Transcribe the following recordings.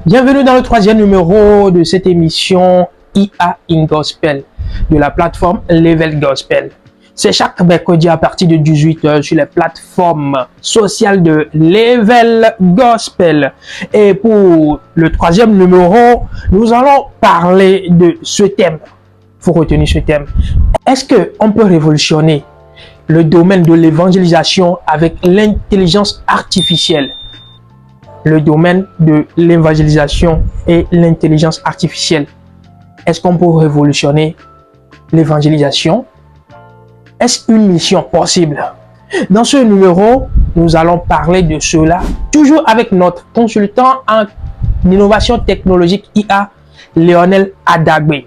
Bienvenue dans le troisième numéro de cette émission IA in Gospel de la plateforme Level Gospel. C'est chaque mercredi à partir de 18h sur les plateformes sociales de Level Gospel. Et pour le troisième numéro, nous allons parler de ce thème. Il faut retenir ce thème. Est-ce qu'on peut révolutionner le domaine de l'évangélisation avec l'intelligence artificielle? Le domaine de l'évangélisation et l'intelligence artificielle. Est-ce qu'on peut révolutionner l'évangélisation? Est-ce une mission possible? Dans ce numéro, nous allons parler de cela, toujours avec notre consultant en innovation technologique IA, Lionel Adagbe.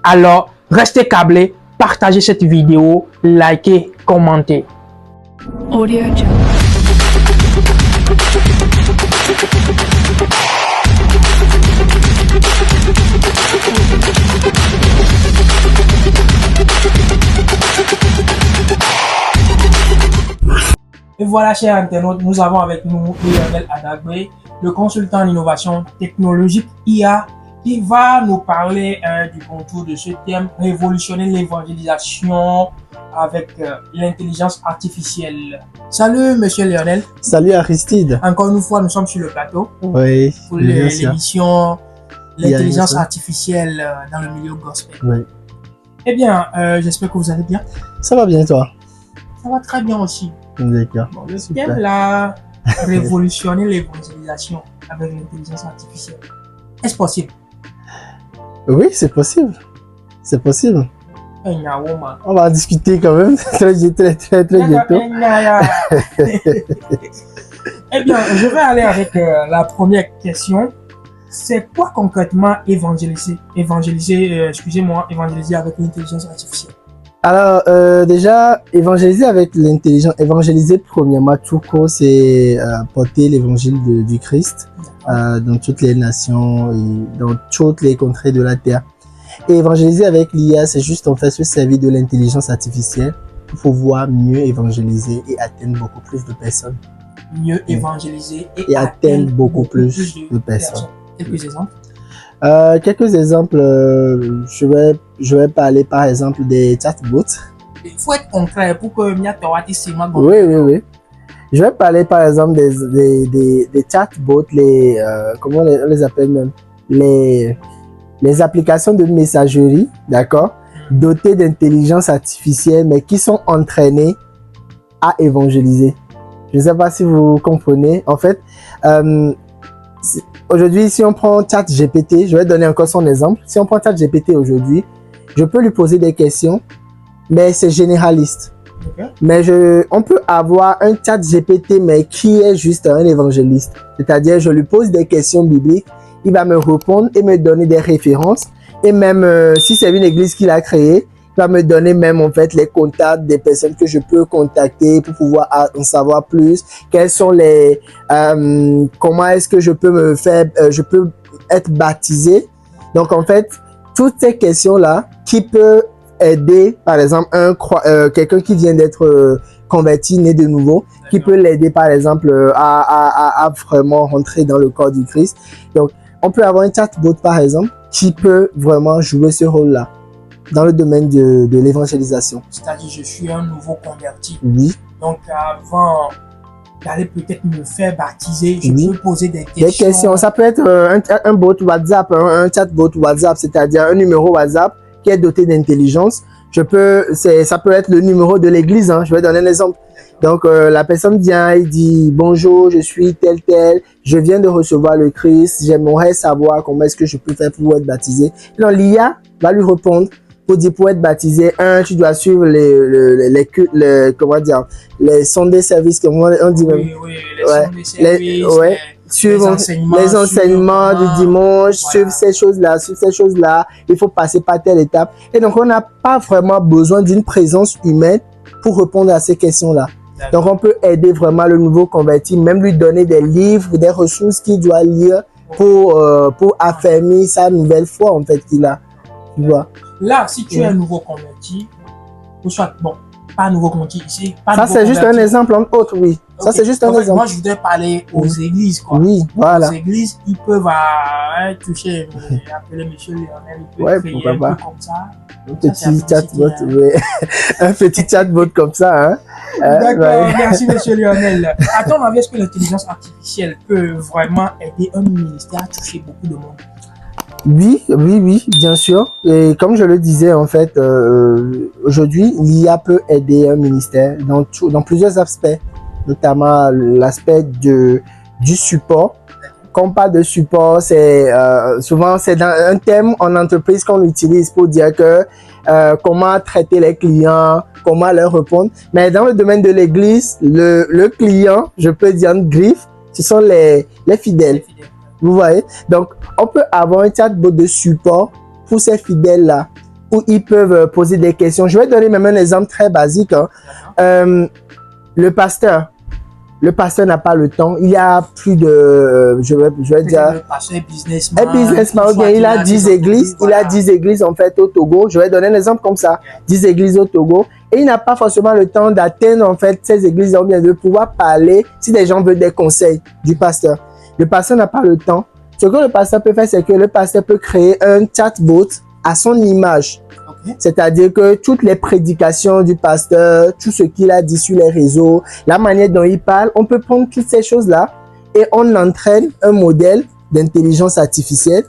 Alors, restez câblés, partagez cette vidéo, likez, commentez. Audio Jungle. Et voilà, chers internautes, nous avons avec nous Lionel Adagbe, le consultant en innovation technologique IA, qui va nous parler du contour de ce thème, révolutionner l'évangélisation avec l'intelligence artificielle. Salut, monsieur Lionel. Salut Aristide. Encore une fois, nous sommes sur le plateau Oui. pour l'émission L'intelligence artificielle dans le milieu gospel. Oui. Eh bien, j'espère que vous allez bien. Ça va bien toi? Ça va très bien aussi. D'accord. Bon, le thème là, révolutionner l'évangélisation avec l'intelligence artificielle. Est-ce possible? Oui, c'est possible. C'est possible. Eh On va en discuter quand même. très bientôt. bien, je vais aller avec la première question. C'est quoi concrètement évangéliser avec l'intelligence artificielle? Alors, déjà, évangéliser avec l'intelligence, évangéliser premièrement, tout court, c'est porter l'évangile du Christ dans toutes les nations et dans toutes les contrées de la terre. Et évangéliser avec l'IA, c'est juste en fait se servir de l'intelligence artificielle pour pouvoir mieux évangéliser et atteindre beaucoup plus de personnes. Mieux évangéliser et atteindre beaucoup plus de personnes. Quelques exemples? Quelques exemples, je vais parler par exemple des chatbots. Il faut être concret pour que Oui. Je vais parler par exemple des chatbots, comment on les appelle même, les applications de messagerie, d'accord, dotées d'intelligence artificielle, mais qui sont entraînées à évangéliser. Je ne sais pas si vous comprenez. En fait, aujourd'hui, si on prend ChatGPT, je vais donner encore son exemple. Si on prend ChatGPT aujourd'hui, je peux lui poser des questions, mais c'est généraliste. Okay. Mais on peut avoir un ChatGPT, mais qui est juste un évangéliste. C'est-à-dire, je lui pose des questions bibliques, il va me répondre et me donner des références. Et même si c'est une église qu'il a créée, il va me donner même en fait les contacts des personnes que je peux contacter pour pouvoir en savoir plus. Quels sont comment est-ce que je peux je peux être baptisé. Donc en fait, toutes ces questions-là qui peuvent aider, par exemple, quelqu'un qui vient d'être converti, né de nouveau, qui peut l'aider par exemple à vraiment rentrer dans le corps du Christ. Donc on peut avoir un chatbot par exemple qui peut vraiment jouer ce rôle-là dans le domaine de l'évangélisation. C'est-à-dire, je suis un nouveau converti. Oui. Donc, avant d'aller peut-être me faire baptiser, je peux poser des questions. Des questions, ça peut être un bot WhatsApp, un chatbot WhatsApp, c'est-à-dire un numéro WhatsApp qui est doté d'intelligence. Ça peut être le numéro de l'église, hein. Je vais donner un exemple. Donc, la personne vient et dit « Bonjour, je suis tel, je viens de recevoir le Christ, j'aimerais savoir comment est-ce que je peux faire pour être baptisé. » Donc, l'IA va lui répondre pour être baptisé, tu dois suivre les Sunday services, comment on dit même. Oui, les Sunday services, suivre les enseignements du dimanche, suivre ces choses-là, il faut passer par telle étape. Et donc, on n'a pas vraiment besoin d'une présence humaine pour répondre à ces questions-là. Donc, on peut aider vraiment le nouveau converti, même lui donner des livres, des ressources qu'il doit lire pour affermir sa nouvelle foi, en fait, qu'il a. Tu vois? Là, si tu es un nouveau converti, ou soit, bon, pas nouveau converti ici. Ça, c'est juste un exemple entre autres, oui. Ça, Ok. c'est juste un En fait, exemple. moi, je voudrais parler aux églises, quoi. Oui, voilà. Les églises, ils peuvent toucher, appeler Monsieur Lionel, il peut Ouais, créer pourquoi un pas. peu comme ça. Un Ça, c'est petit la publicité, chatbot, hein. ouais. Un petit chatbot comme ça, hein. D'accord, Ouais. merci Monsieur Lionel. À ton avis, est-ce que l'intelligence artificielle peut vraiment aider un ministère à toucher beaucoup de monde? Oui, oui, oui, bien sûr. Et comme je le disais, en fait, aujourd'hui, l'IA peut aider un ministère dans plusieurs aspects, notamment l'aspect du support. Quand on parle de support, c'est souvent c'est dans un thème en entreprise qu'on utilise pour dire que comment traiter les clients, comment leur répondre. Mais dans le domaine de l'église, le client, je peux dire en griffe, ce sont les fidèles. Vous voyez? Donc, on peut avoir un chatbot de support pour ces fidèles-là, où ils peuvent poser des questions. Je vais donner même un exemple très basique. Hein. Le pasteur n'a pas le temps. Il y a plus de, je vais dire, Le pasteur est businessman. un businessman, ou bien il a 10 églises, il a 10 églises en fait au Togo. Je vais donner un exemple comme ça. 10 églises au Togo. Et il n'a pas forcément le temps d'atteindre en fait ces églises, ou bien de pouvoir parler si des gens veulent des conseils du pasteur. Le pasteur n'a pas le temps. Ce que le pasteur peut faire, c'est que le pasteur peut créer un chatbot à son image. Okay. C'est-à-dire que toutes les prédications du pasteur, tout ce qu'il a dit sur les réseaux, la manière dont il parle, on peut prendre toutes ces choses-là et on entraîne un modèle d'intelligence artificielle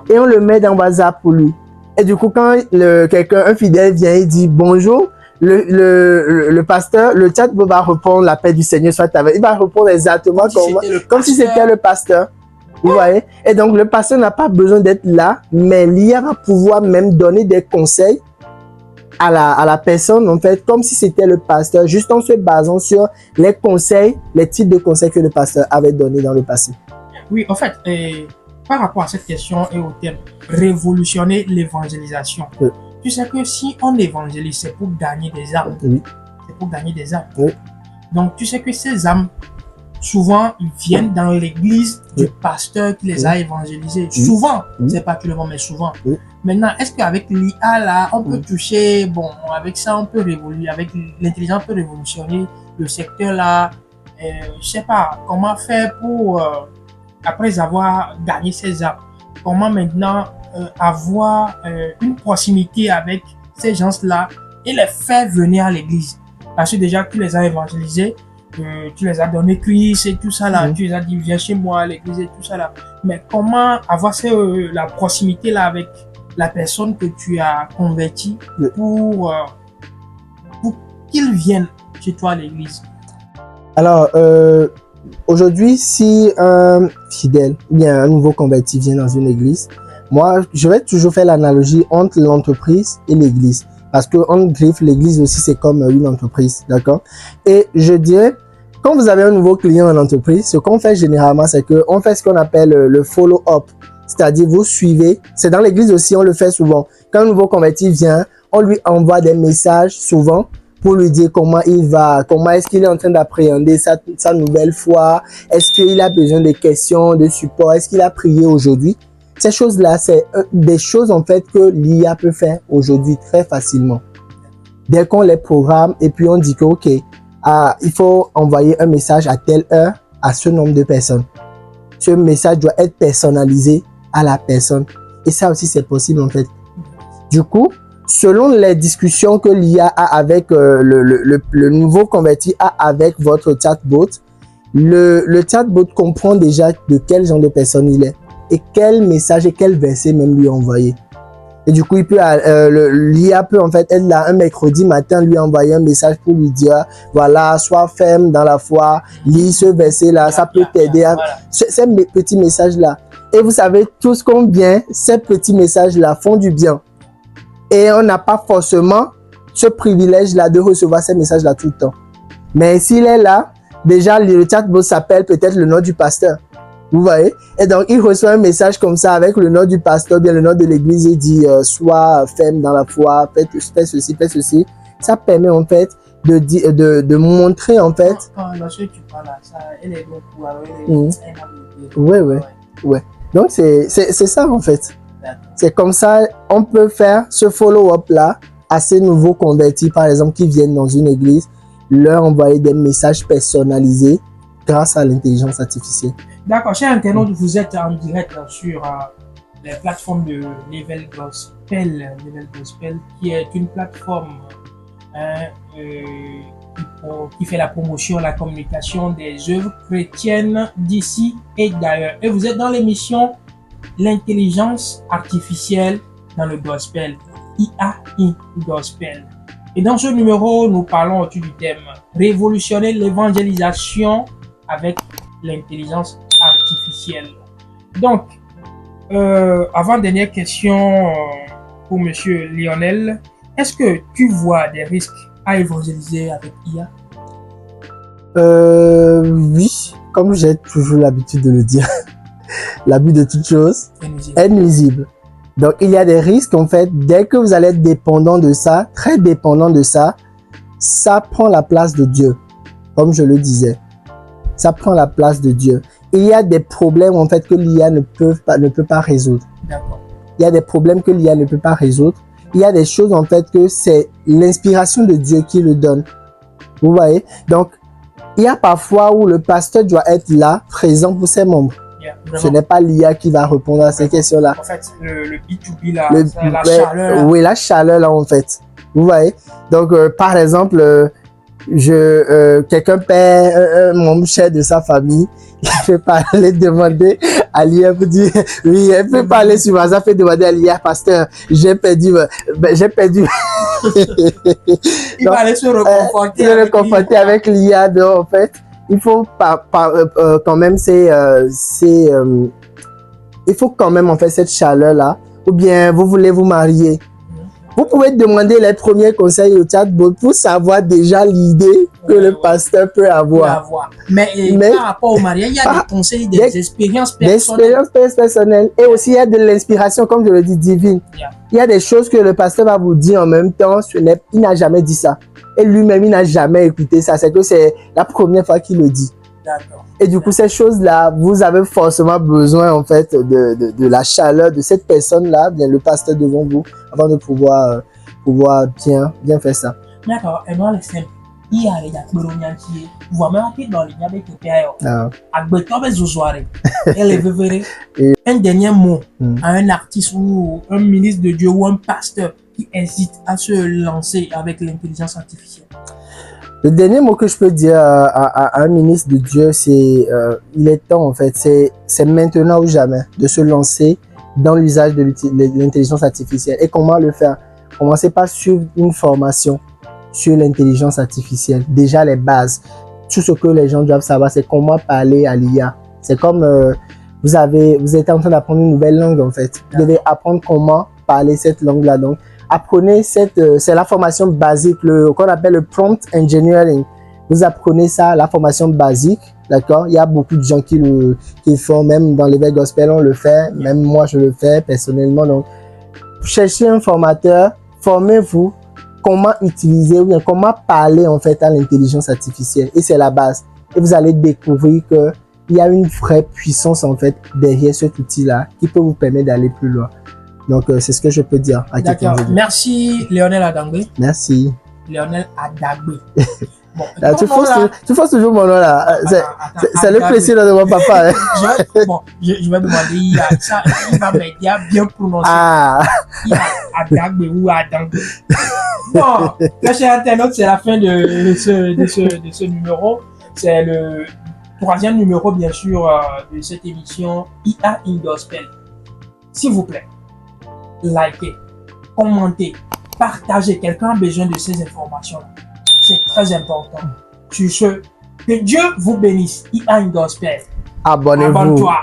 et on le met dans WhatsApp pour lui. Et du coup, quand un fidèle vient et dit bonjour, le pasteur, le chatbot va répondre la paix du Seigneur soit avec. Il va répondre exactement comme si c'était le pasteur. Vous voyez? Et donc, le pasteur n'a pas besoin d'être là, mais l'IA va pouvoir même donner des conseils à la personne, en fait, comme si c'était le pasteur, juste en se basant sur les conseils, les types de conseils que le pasteur avait donnés dans le passé. Oui, en fait, par rapport à cette question et au thème, révolutionner l'évangélisation. Oui. Tu sais que si on évangélise, c'est pour gagner des âmes. Oui. C'est pour gagner des âmes. Oui. Donc, tu sais que ces âmes, souvent, ils viennent dans l'église du pasteur qui les a évangélisés. Oui. Souvent, c'est pas tout le monde, mais souvent. Oui. Maintenant, est-ce qu'avec l'IA, là, on peut toucher, bon, avec ça, on peut révoluer, avec l'intelligence, on peut révolutionner le secteur, là. Je sais pas, comment faire pour, après avoir gagné ces âmes, comment maintenant avoir une proximité avec ces gens-là et les faire venir à l'église. Parce que déjà, tu les as évangélisés, tu les as donné Christ et tout ça là, tu les as dit viens chez moi à l'église et tout ça là. Mais comment avoir la proximité là avec la personne que tu as convertie pour qu'ils viennent chez toi à l'église? Alors, aujourd'hui, si un fidèle ou bien un nouveau converti vient dans une église, moi, je vais toujours faire l'analogie entre l'entreprise et l'église. Parce que en griffe, l'église aussi, c'est comme une entreprise, d'accord? Et je dirais, quand vous avez un nouveau client en entreprise, ce qu'on fait généralement, c'est qu'on fait ce qu'on appelle le follow-up. C'est-à-dire, vous suivez. C'est dans l'église aussi, on le fait souvent. Quand un nouveau converti vient, on lui envoie des messages souvent pour lui dire comment il va, comment est-ce qu'il est en train d'appréhender sa nouvelle foi, est-ce qu'il a besoin de questions, de support, est-ce qu'il a prié aujourd'hui. Ces choses-là, c'est des choses en fait que l'IA peut faire aujourd'hui très facilement. Dès qu'on les programme et puis on dit que ok, il faut envoyer un message à telle heure à ce nombre de personnes. Ce message doit être personnalisé à la personne. Et ça aussi, c'est possible en fait. Du coup, selon les discussions que l'IA a avec le nouveau converti a avec votre chatbot, le chatbot comprend déjà de quel genre de personne il est et quel message et quel verset même lui envoyer. Et du coup, l'IA peut en fait être là un mercredi matin, lui envoyer un message pour lui dire, voilà, sois ferme dans la foi, lis ce verset-là, ça peut t'aider à... Ces petits messages-là. Et vous savez, tous combien ces petits messages-là font du bien. Et on n'a pas forcément ce privilège-là de recevoir ces messages-là tout le temps. Mais s'il est là, déjà, le chatbot s'appelle peut-être le nom du pasteur. Vous voyez? Et donc, il reçoit un message comme ça avec le nom du pasteur, bien le nom de l'église et dit sois ferme dans la foi, fais ceci, fais ceci. Ça permet en fait de montrer en fait. Lorsque tu parles à ça, elle est beaucoup. Ouais. Donc, c'est ça en fait. C'est comme ça, on peut faire ce follow-up là à ces nouveaux convertis, par exemple, qui viennent dans une église leur envoyer des messages personnalisés grâce à l'intelligence artificielle. D'accord, chers internautes, vous êtes en direct sur la plateforme de Level Gospel, qui est une plateforme qui fait la promotion, la communication des œuvres chrétiennes d'ici et d'ailleurs. Et vous êtes dans l'émission L'intelligence artificielle dans le gospel, IA in Gospel. Et dans ce numéro, nous parlons autour du thème révolutionner l'évangélisation avec l'intelligence artificielle. Donc, avant-dernière question pour Monsieur Lionel. Est-ce que tu vois des risques à évangéliser avec IA? Oui, comme j'ai toujours l'habitude de le dire, l'abus de toute chose est nuisible. Donc, il y a des risques, en fait, dès que vous allez être dépendant de ça, très dépendant de ça, ça prend la place de Dieu, comme je le disais. Ça prend la place de Dieu. Il y a des problèmes, en fait, que l'IA ne peut pas résoudre. D'accord. Il y a des problèmes que l'IA ne peut pas résoudre. Il y a des choses, en fait, que c'est l'inspiration de Dieu qui le donne. Vous voyez? Donc, il y a parfois où le pasteur doit être là, présent pour ses membres. Ce n'est pas l'IA qui va répondre à ces questions-là. En fait, le B2B, là, la chaleur. Là. Oui, la chaleur, là, en fait. Vous voyez? Donc, par exemple, quelqu'un perd un membre cher de sa famille, il peut pas aller demander à l'IA pour dire, oui, elle peut pas aller sur WhatsApp et demander à l'IA, pasteur, j'ai perdu. Il va aller se reconforter avec l'IA. Donc, en fait, il faut quand même il faut quand même en fait cette chaleur là. Ou bien vous voulez vous marier, vous pouvez demander les premiers conseils au chatbot pour savoir déjà l'idée que le pasteur peut avoir. Mais par rapport au mariage, il y a des conseils, des expériences personnelles. Des expériences personnelles. Et aussi, il y a de l'inspiration, comme je le dis, divine. Il y a des choses que le pasteur va vous dire en même temps. Il n'a jamais dit ça. Et lui-même, il n'a jamais écouté ça. C'est que c'est la première fois qu'il le dit. D'accord. Et du coup, ces choses-là, vous avez forcément besoin, en fait, de la chaleur de cette personne-là, bien le pasteur devant vous, avant de pouvoir bien faire ça. D'accord. Et moi, le simple, il y a les acteurs vous voyez dans les avec le père. Un dernier mot à un artiste ou un ministre de Dieu ou un pasteur qui hésite à se lancer avec l'intelligence artificielle. Le dernier mot que je peux dire à un ministre de Dieu, c'est il est temps, en fait, c'est maintenant ou jamais de se lancer dans l'usage de l'intelligence artificielle. Et comment le faire? Commencez par suivre une formation sur l'intelligence artificielle. Déjà les bases. Tout ce que les gens doivent savoir, c'est comment parler à l'IA. C'est comme vous êtes en train d'apprendre une nouvelle langue, en fait. Vous devez apprendre comment parler cette langue-là. Donc, apprenez c'est la formation basique, qu'on appelle le prompt engineering. Vous apprenez ça, la formation basique, d'accord? Il y a beaucoup de gens qui le font, même dans Level Gospel, on le fait, même moi je le fais personnellement. Donc, cherchez un formateur, formez-vous comment utiliser ou bien comment parler en fait à l'intelligence artificielle. Et c'est la base. Et vous allez découvrir que il y a une vraie puissance en fait derrière cet outil-là qui peut vous permettre d'aller plus loin. Donc, c'est ce que je peux dire à quelqu'un. D'accord. Merci, Lionel Adangbe. Merci. Lionel Adangbe. Bon, là, tu forces toujours mon nom là. C'est le président de mon papa. Hein. Je vais demander, ça, il va m'aider à bien prononcer. Adangbe ou Adangbe. Bon, là, chers internautes, c'est la fin de ce numéro. C'est le troisième numéro, bien sûr, de cette émission IA in Gospel. S'il vous plaît, likez, commentez, partagez. Quelqu'un a besoin de ces informations-là. C'est très important. Sur ce, que Dieu vous bénisse. IA in Gospel. Abonnez-vous. Abonne-toi.